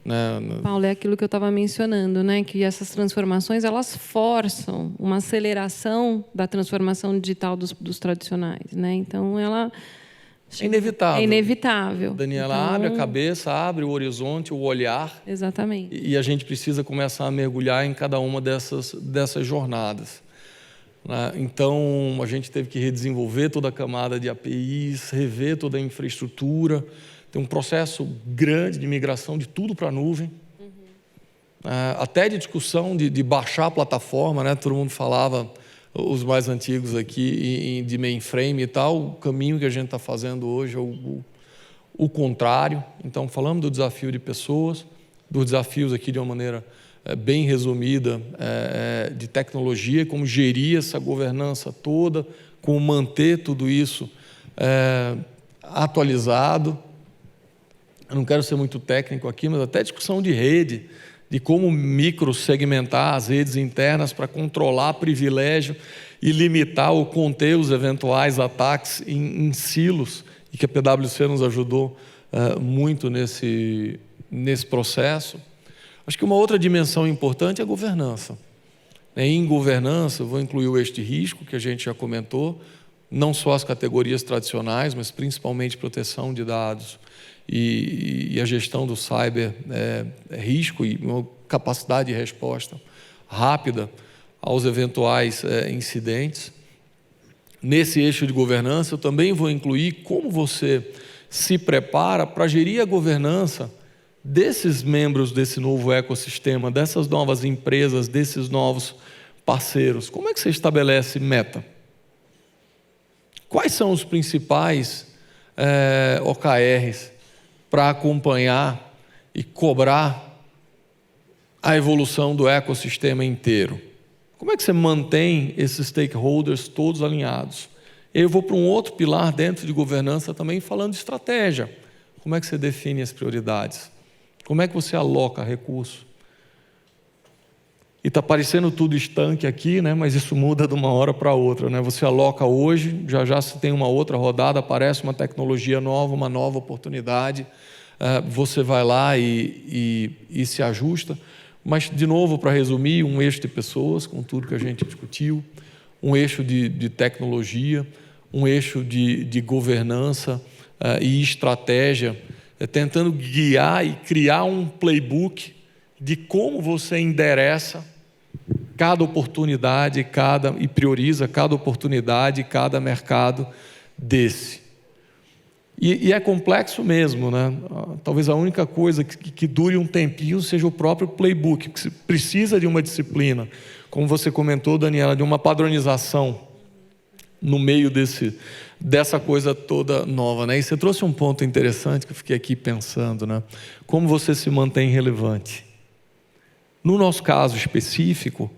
Né? Paulo, é aquilo que eu estava mencionando, né? Que essas transformações elas forçam uma aceleração da transformação digital dos tradicionais, né? Então ela é inevitável. É inevitável. Daniela, então, abre a cabeça, abre o horizonte, o olhar. Exatamente. E a gente precisa começar a mergulhar em cada uma dessas jornadas. Então, a gente teve que redesenvolver toda a camada de APIs, rever toda a infraestrutura. Tem um processo grande de migração de tudo para a nuvem. Até de discussão de baixar a plataforma, né? Todo mundo falava, os mais antigos aqui, de mainframe e tal. O caminho que a gente está fazendo hoje é o contrário. Então, falamos do desafio de pessoas, dos desafios aqui de uma maneira bem resumida de tecnologia, como gerir essa governança toda, como manter tudo isso atualizado. Eu não quero ser muito técnico aqui, mas até discussão de rede, de como microsegmentar as redes internas para controlar privilégio e limitar ou conter os eventuais ataques em silos, e que a PwC nos ajudou muito nesse processo. Acho que uma outra dimensão importante é a governança. Em governança, eu vou incluir o eixo de risco, que a gente já comentou, não só as categorias tradicionais, mas principalmente proteção de dados e a gestão do cyber risco e uma capacidade de resposta rápida aos eventuais incidentes. Nesse eixo de governança, eu também vou incluir como você se prepara para gerir a governança desses membros desse novo ecossistema, dessas novas empresas, desses novos parceiros. Como é que você estabelece meta? Quais são os principais OKRs para acompanhar e cobrar a evolução do ecossistema inteiro? Como é que você mantém esses stakeholders todos alinhados? Eu vou para um outro pilar dentro de governança também, falando de estratégia. Como é que você define as prioridades? Como é que você aloca recursos? E está parecendo tudo estanque aqui, né? Mas isso muda de uma hora para outra, né? Você aloca hoje, já se tem uma outra rodada, aparece uma tecnologia nova, uma nova oportunidade. você vai lá e se ajusta. Mas, de novo, para resumir, um eixo de pessoas, com tudo que a gente discutiu, um eixo de tecnologia, um eixo de governança e estratégia, tentando guiar e criar um playbook de como você endereça cada oportunidade e prioriza cada oportunidade, cada mercado desse. E é complexo mesmo, né? Talvez a única coisa que dure um tempinho seja o próprio playbook, que precisa de uma disciplina, como você comentou, Daniela, de uma padronização no meio dessa coisa toda nova, né? E você trouxe um ponto interessante que eu fiquei aqui pensando, né? Como você se mantém relevante. No nosso caso específico,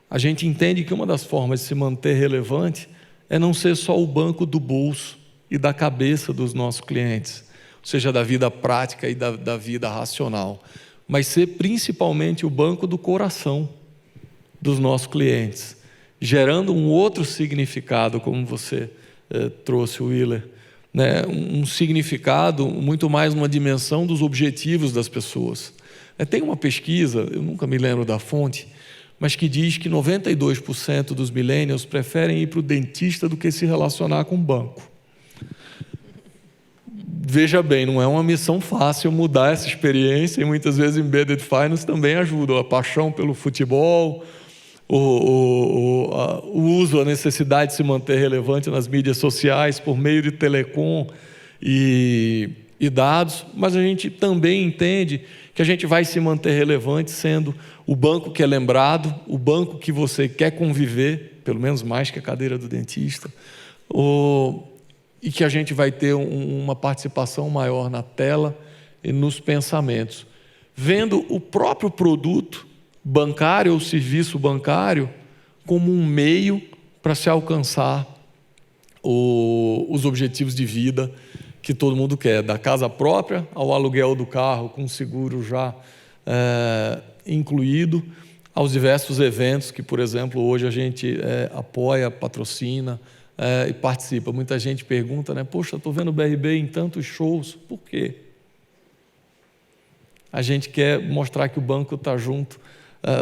a gente entende que uma das formas de se manter relevante é não ser só o banco do bolso e da cabeça dos nossos clientes, ou seja, da vida prática e da vida racional, mas ser principalmente o banco do coração dos nossos clientes, gerando um outro significado, como você trouxe, Willer, né? Um significado muito mais numa dimensão dos objetivos das pessoas. Tem uma pesquisa, eu nunca me lembro da fonte, mas que diz que 92% dos millennials preferem ir para o dentista do que se relacionar com o banco. Veja bem, não é uma missão fácil mudar essa experiência, e muitas vezes Embedded Finance também ajuda. A paixão pelo futebol, o uso, a necessidade de se manter relevante nas mídias sociais por meio de telecom e dados, mas a gente também entende que a gente vai se manter relevante sendo o banco que é lembrado, o banco que você quer conviver, pelo menos mais que a cadeira do dentista, e que a gente vai ter uma participação maior na tela e nos pensamentos, vendo o próprio produto bancário ou serviço bancário como um meio para se alcançar os objetivos de vida que todo mundo quer, da casa própria ao aluguel do carro com seguro já incluído, aos diversos eventos que, por exemplo, hoje a gente apoia, patrocina e participa. Muita gente pergunta, né? Poxa, estou vendo o BRB em tantos shows. Por quê? A gente quer mostrar que o banco está junto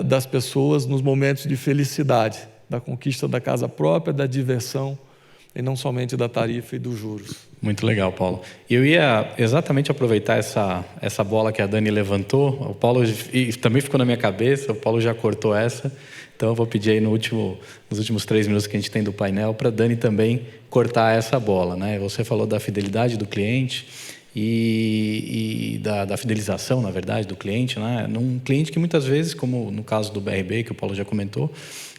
das pessoas nos momentos de felicidade, da conquista da casa própria, da diversão, e não somente da tarifa e dos juros. Muito legal, Paulo. Eu ia exatamente aproveitar essa bola que a Dani levantou. O Paulo também ficou na minha cabeça, o Paulo já cortou essa. Então eu vou pedir aí nos últimos 3 minutos que a gente tem do painel para a Dani também cortar essa bola, né? Você falou da fidelidade do cliente e da fidelização, na verdade, do cliente, né? Num cliente que muitas vezes, como no caso do BRB, que o Paulo já comentou,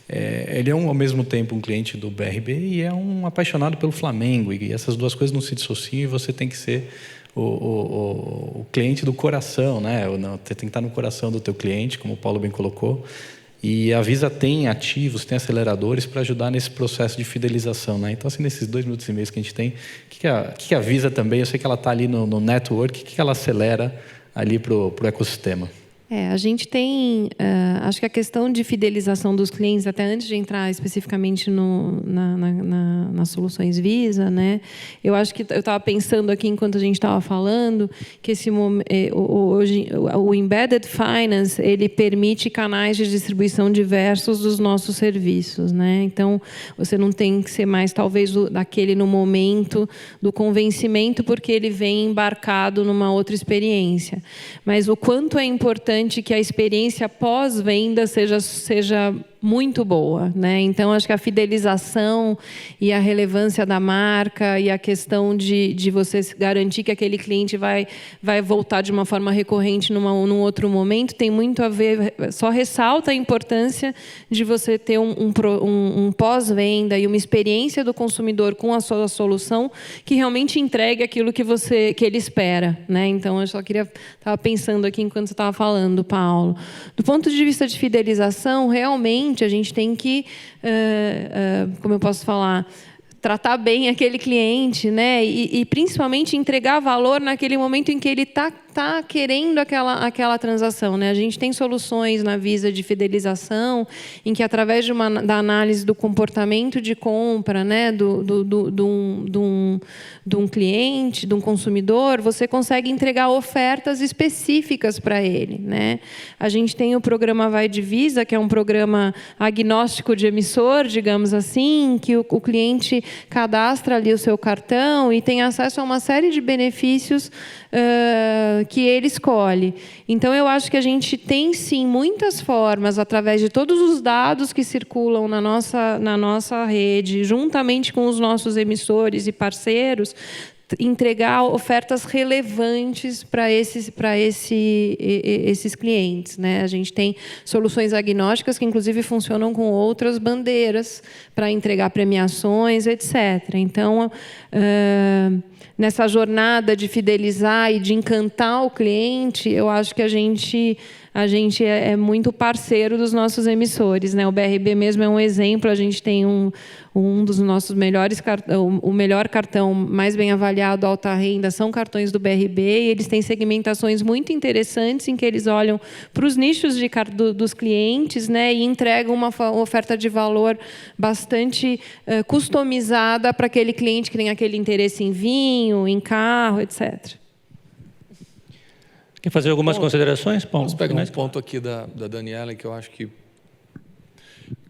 ele é ao mesmo tempo um cliente do BRB e é um apaixonado pelo Flamengo, e essas duas coisas não se dissociam, e você tem que ser o cliente do coração, né? Você tem que estar no coração do teu cliente, como o Paulo bem colocou, e a Visa tem ativos, tem aceleradores para ajudar nesse processo de fidelização, né? Então, assim, nesses 2 minutos e meio que a gente tem, o que a Visa também, eu sei que ela está ali no network, o que ela acelera ali para o ecossistema? A gente tem, acho que a questão de fidelização dos clientes, até antes de entrar especificamente nas soluções Visa, né? Eu acho que eu estava pensando aqui enquanto a gente estava falando que hoje o Embedded Finance ele permite canais de distribuição diversos dos nossos serviços, né? Então você não tem que ser mais talvez daquele no momento do convencimento, porque ele vem embarcado numa outra experiência. Mas o quanto é importante que a experiência pós-venda seja muito boa, né? Então, acho que a fidelização e a relevância da marca e a questão de você garantir que aquele cliente vai voltar de uma forma recorrente num outro momento tem muito a ver, só ressalta a importância de você ter um pós-venda e uma experiência do consumidor com a sua solução que realmente entregue aquilo que ele espera, né? Então, eu só estava pensando aqui enquanto você estava falando, Paulo. Do ponto de vista de fidelização, realmente, a gente tem que, como eu posso falar, tratar bem aquele cliente, né? E principalmente entregar valor naquele momento em que ele está querendo aquela transação, né? A gente tem soluções na Visa de fidelização, em que através da análise do comportamento de compra, né, de um cliente, de um consumidor, você consegue entregar ofertas específicas para ele, né? A gente tem o programa Vai de Visa, que é um programa agnóstico de emissor, digamos assim, que o cliente cadastra ali o seu cartão e tem acesso a uma série de benefícios que ele escolhe. Então, eu acho que a gente tem, sim, muitas formas, através de todos os dados que circulam na nossa rede, juntamente com os nossos emissores e parceiros, entregar ofertas relevantes para esses clientes, né? A gente tem soluções agnósticas que, inclusive, funcionam com outras bandeiras para entregar premiações, etc. Então, nessa jornada de fidelizar e de encantar o cliente, eu acho que a gente é muito parceiro dos nossos emissores, né? O BRB mesmo é um exemplo. A gente tem um dos nossos melhores, o melhor cartão mais bem avaliado, alta renda, são cartões do BRB, e eles têm segmentações muito interessantes em que eles olham para os nichos dos clientes, né, e entregam uma oferta de valor bastante customizada para aquele cliente que tem aquele interesse em vinho, em carro, etc. Quer fazer algumas considerações, Paulo? Vamos pegar um ponto aqui da Daniela, que eu acho que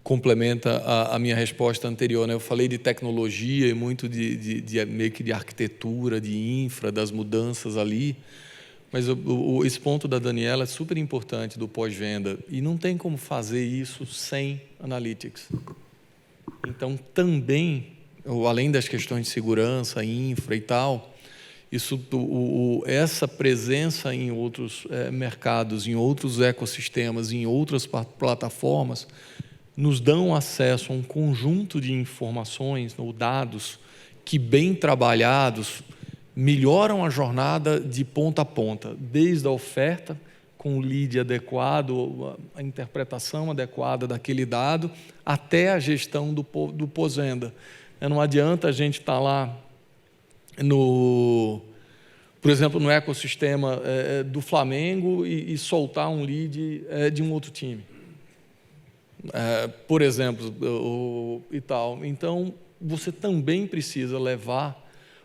complementa a minha resposta anterior, né? Eu falei de tecnologia e muito meio que de arquitetura, de infra, das mudanças ali, mas esse ponto da Daniela é super importante, do pós-venda, e não tem como fazer isso sem analytics. Então, também, além das questões de segurança, infra e tal, essa presença em outros mercados, em outros ecossistemas, em outras plataformas, nos dão acesso a um conjunto de informações ou dados que, bem trabalhados, melhoram a jornada de ponta a ponta, desde a oferta, com o lead adequado, a interpretação adequada daquele dado, até a gestão do pós-venda. Não adianta a gente estar lá por exemplo, no ecossistema do Flamengo e soltar um lead de um outro time, por exemplo, e tal. Então, você também precisa levar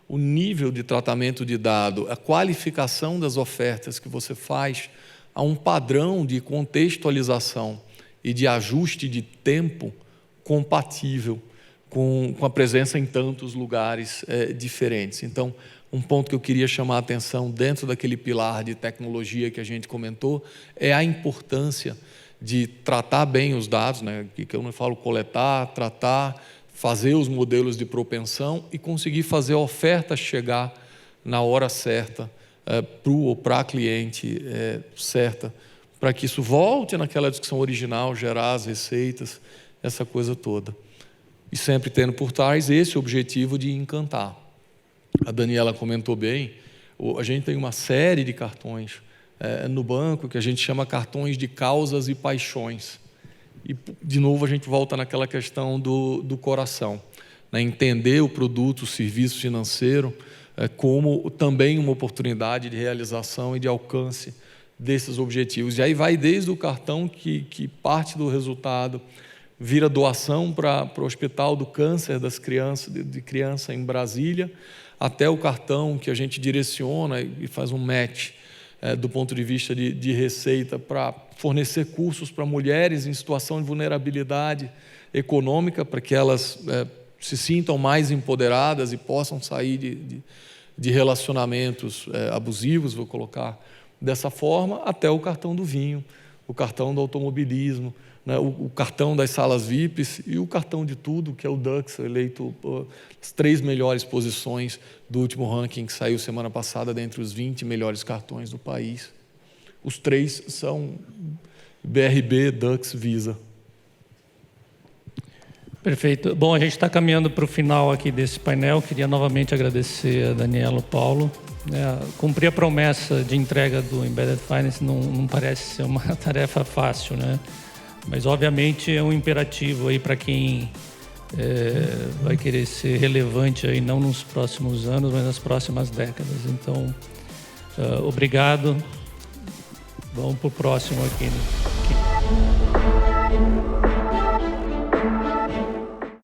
o nível de tratamento de dado, a qualificação das ofertas que você faz a um padrão de contextualização e de ajuste de tempo compatível com a presença em tantos lugares diferentes. Então, um ponto que eu queria chamar a atenção dentro daquele pilar de tecnologia que a gente comentou é a importância de tratar bem os dados, né? Que eu não falo coletar, tratar, fazer os modelos de propensão e conseguir fazer a oferta chegar na hora certa para a cliente certa, para que isso volte naquela discussão original, gerar as receitas, essa coisa toda. E sempre tendo por trás esse objetivo de encantar. A Daniela comentou bem, a gente tem uma série de cartões no banco que a gente chama cartões de causas e paixões. E, de novo, a gente volta naquela questão do coração, né? Entender o produto, o serviço financeiro como também uma oportunidade de realização e de alcance desses objetivos. E aí vai desde o cartão que parte do resultado vira doação para o Hospital do Câncer de criança em Brasília, até o cartão que a gente direciona e faz um match do ponto de vista de receita para fornecer cursos para mulheres em situação de vulnerabilidade econômica, para que elas se sintam mais empoderadas e possam sair de relacionamentos abusivos, vou colocar dessa forma, até o cartão do vinho, o cartão do automobilismo, né, o cartão das salas VIPs e o cartão de tudo, que é o Dux, eleito as 3 melhores posições do último ranking que saiu semana passada, dentre os 20 melhores cartões do país. Os 3 são BRB, Dux, Visa. Perfeito. Bom, a gente está caminhando para o final aqui desse painel. Queria novamente agradecer a Daniela e o Paulo. Cumprir a promessa de entrega do Embedded Finance não parece ser uma tarefa fácil, né? Mas, obviamente, é um imperativo aí para quem vai querer ser relevante aí, não nos próximos anos, mas nas próximas décadas. Então, Obrigado. Vamos para o próximo aqui.